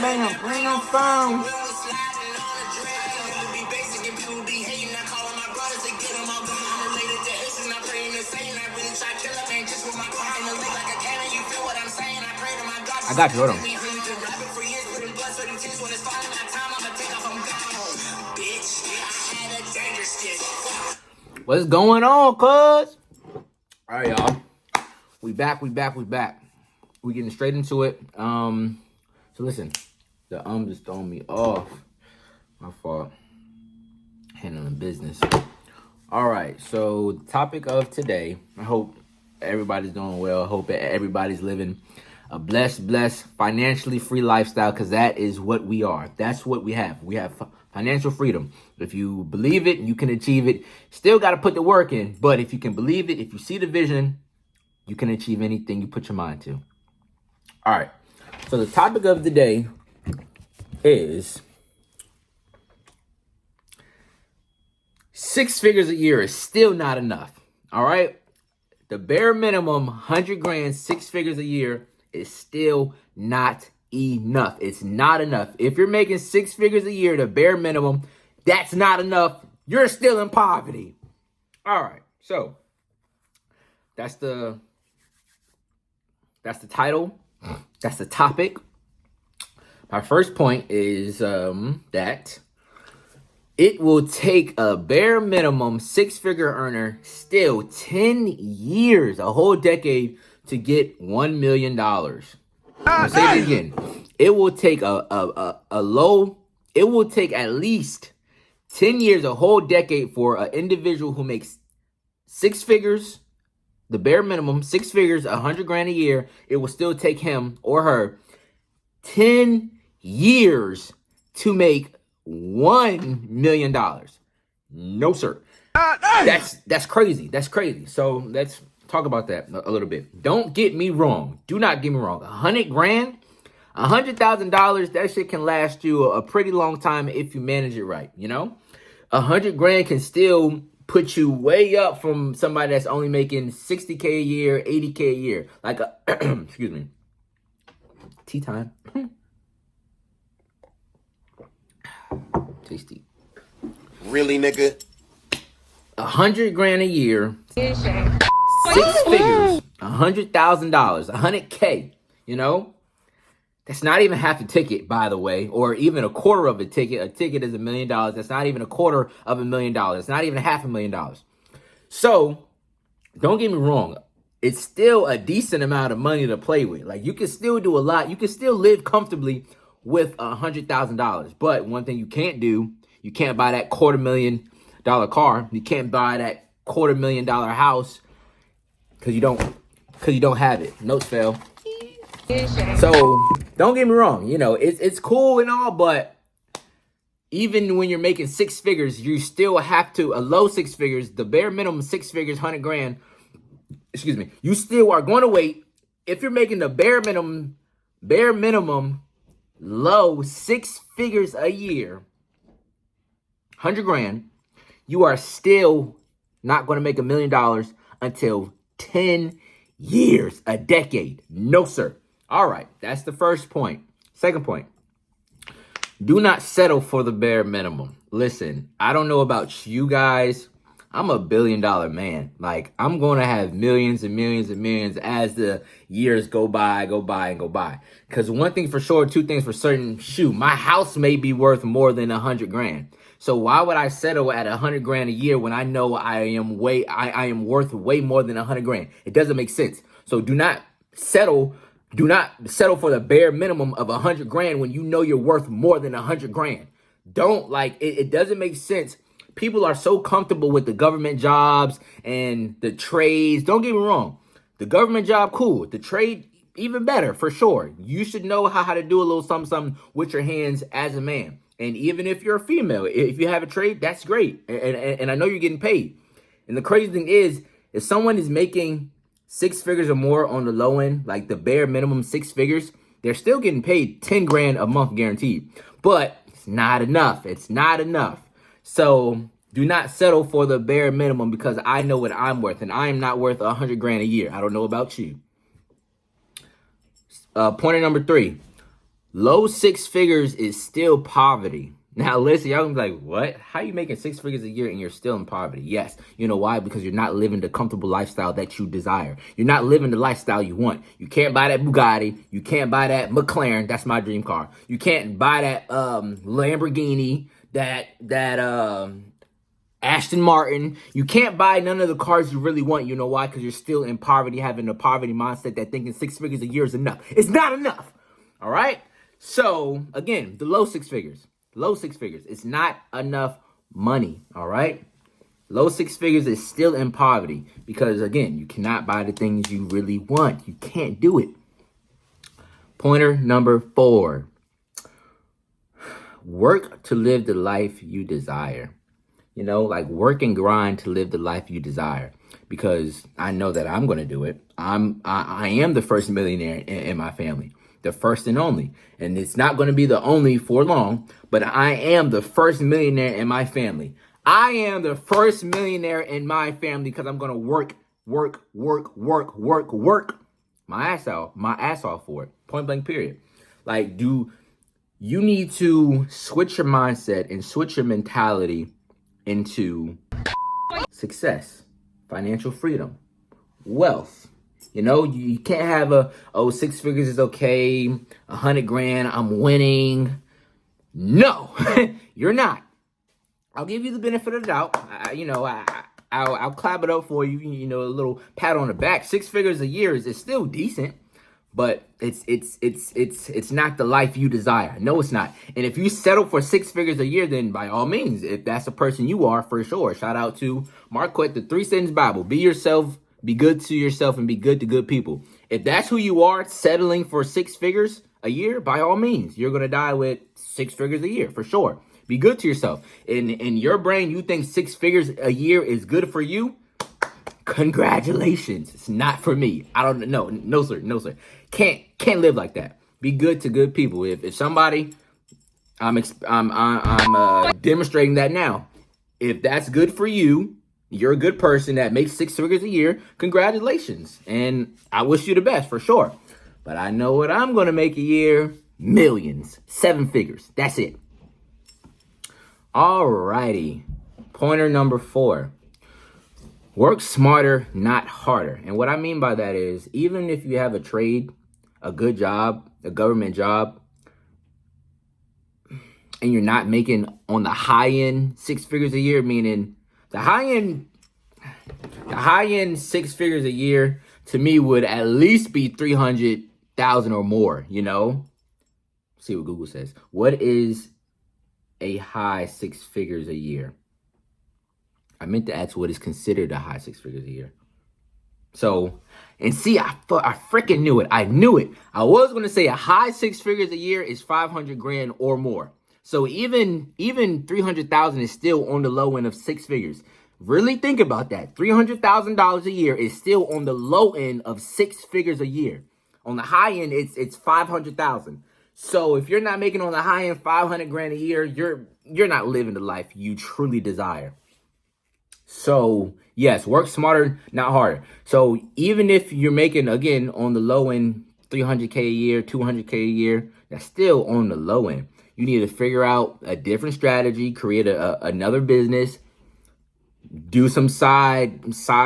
bring them phone. I got you, hold on. What's going on, cuz? All right, y'all. We back. We getting straight into it. So listen, the just throwing me off. My fault. Handling business. All right, so the topic of today, I hope everybody's doing well. I hope everybody's living a blessed, financially free lifestyle, because that is what we are. That's what we have. We have financial freedom. If you believe it, you can achieve it. Still got to put the work in, but if you can believe it, if you see the vision, you can achieve anything you put your mind to. All right, so the topic of the day is 6 figures a year is still not enough. All right, the bare minimum 100 grand, 6 figures a year is still not enough. It's not enough. If you're making 6 figures a year, the bare minimum, that's not enough. You're still in poverty. All right, so that's the title. That's the topic. My first point is that it will take a bare minimum 6-figure earner still 10 years, a whole decade, to get $1 million. I'll say it again. It will take it will take at least 10 years, a whole decade, for an individual who makes 6 figures, the bare minimum, 6 figures, 100 grand a year. It will still take him or her 10 years to make $1 million. No, sir. That's crazy. That's crazy. So let's talk about that a little bit. Don't get me wrong. Do not get me wrong. 100 grand, $100,000, that shit can last you a pretty long time if you manage it right. You know, 100 grand can still put you way up from somebody that's only making 60K a year, 80K a year. Like excuse me. Tea time. Tasty. Really, nigga? 100 grand a year, 6 figures, $100,000, 100K, you know? That's not even half a ticket, by the way, or even a quarter of a ticket. A ticket is $1 million. That's not even a quarter of $1 million. It's not even $500,000. So, don't get me wrong. It's still a decent amount of money to play with. Like, you can still do a lot. You can still live comfortably with $100,000. But one thing you can't do, you can't buy that $250,000 car. You can't buy that $250,000 house because you don't have it. Notes fail. So don't get me wrong. You know, it's cool and all, but even when you're making 6 figures, you still have to, a low 6 figures, the bare minimum 6 figures, 100 grand. Excuse me. You still are going to wait. If you're making the bare minimum low 6 figures a year, 100 grand, you are still not going to make $1 million until 10 years, a decade. No, sir. All right. That's the first point. Second point. Do not settle for the bare minimum. Listen, I don't know about you guys. I'm a $1 billion man. Like, I'm going to have millions and millions and millions as the years go by. Because one thing for sure, two things for certain, shoot, my house may be worth more than 100 grand. So why would I settle at 100 grand a year when I know I am worth way more than 100 grand? It doesn't make sense. So do not settle for the bare minimum of 100 grand when you know you're worth more than 100 grand. Don't, like, it doesn't make sense. People are so comfortable with the government jobs and the trades. Don't get me wrong. The government job, cool. The trade, even better, for sure. You should know how to do a little something with your hands as a man. And even if you're a female, if you have a trade, that's great. And I know you're getting paid. And the crazy thing is, if someone is making 6 figures or more on the low end, like the bare minimum 6 figures, they're still getting paid 10 grand a month guaranteed. But it's not enough. It's not enough. So do not settle for the bare minimum, because I know what I'm worth, and I am not worth 100 grand a year. I don't know about you. Point number 3. Low six figures is still poverty. Now listen, y'all gonna be like, what? How you making six figures a year and you're still in poverty? Yes. You know why? Because you're not living the comfortable lifestyle that you desire. You're not living the lifestyle you want. You can't buy that Bugatti. You can't buy that McLaren. That's my dream car. You can't buy that Lamborghini, that Aston Martin. You can't buy none of the cars you really want. You know why? Because you're still in poverty, having a poverty mindset that thinking six figures a year is enough. It's not enough. All right? So, again, the low six figures. Low six figures. It's not enough money. All right? Low six figures is still in poverty because, again, you cannot buy the things you really want. You can't do it. Pointer number 4. Work to live the life you desire. You know, like work and grind to live the life you desire. Because I know that I'm going to do it. I am the first millionaire in my family. The first and only. And it's not going to be the only for long, but I am the first millionaire in my family. I am the first millionaire in my family because I'm going to work my ass off for it. Point blank period. Like, you need to switch your mindset and switch your mentality into success, financial freedom, wealth. You know, you can't have six figures is okay, 100 grand, I'm winning. No, you're not. I'll give you the benefit of the doubt. I'll clap it up for you. You know, a little pat on the back. Six figures a year is still decent, but it's not the life you desire. No, it's not. And if you settle for six figures a year, then by all means, if that's the person you are, for sure. Shout out to Marquette, the 3-sentence Bible. Be yourself. Be good to yourself and be good to good people. If that's who you are, settling for six figures a year, by all means, you're going to die with six figures a year, for sure. Be good to yourself. In your brain, you think six figures a year is good for you? Congratulations. It's not for me. I don't know. No, sir. No, sir. Can't live like that. Be good to good people. If somebody, I'm demonstrating that now. If that's good for you, you're a good person that makes six figures a year. Congratulations. And I wish you the best for sure. But I know what I'm going to make a year. Millions. 7 figures. That's it. Alrighty. Pointer number 4. Work smarter, not harder. And what I mean by that is, even if you have a trade, a good job, a government job, and you're not making on the high end 6 figures a year, meaning the high end 6 figures a year to me would at least be 300,000 or more, you know? See what Google says. What is a high 6 figures a year? I meant to ask what is considered a high 6 figures a year. So, and see, I freaking knew it. I knew it. I was going to say a high 6 figures a year is 500 grand or more. So even 300,000 is still on the low end of 6 figures. Really think about that. $300,000 a year is still on the low end of 6 figures a year. On the high end, it's 500,000. So if you're not making on the high end 500 grand a year, you're not living the life you truly desire. So yes, work smarter, not harder. So even if you're making, again, on the low end, 300K a year, 200K a year, that's still on the low end. You need to figure out a different strategy, create another business, do some side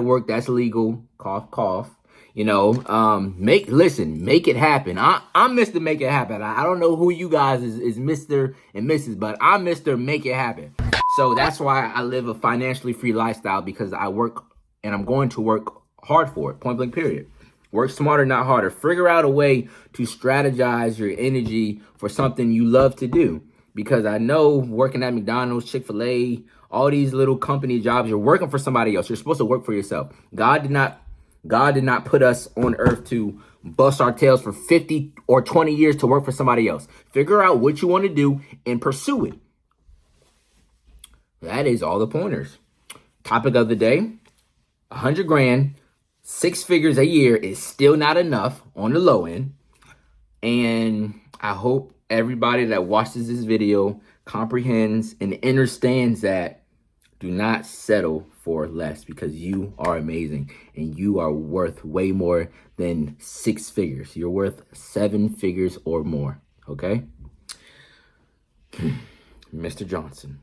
work that's legal, cough, cough. You know, make it happen. I'm Mr. Make It Happen. I don't know who you guys is Mr. and Mrs., but I'm Mr. Make It Happen. So that's why I live a financially free lifestyle, because I work and I'm going to work hard for it. Point blank period. Work smarter, not harder. Figure out a way to strategize your energy for something you love to do. Because I know working at McDonald's, Chick-fil-A, all these little company jobs, you're working for somebody else. You're supposed to work for yourself. God did not put us on earth to bust our tails for 50 or 20 years to work for somebody else. Figure out what you want to do and pursue it. That is all the pointers. Topic of the day, 100 grand, 6 figures a year is still not enough on the low end. And I hope everybody that watches this video comprehends and understands that do not settle for less, because you are amazing and you are worth way more than 6 figures. You're worth 7 figures or more. Okay? Mr. Johnson.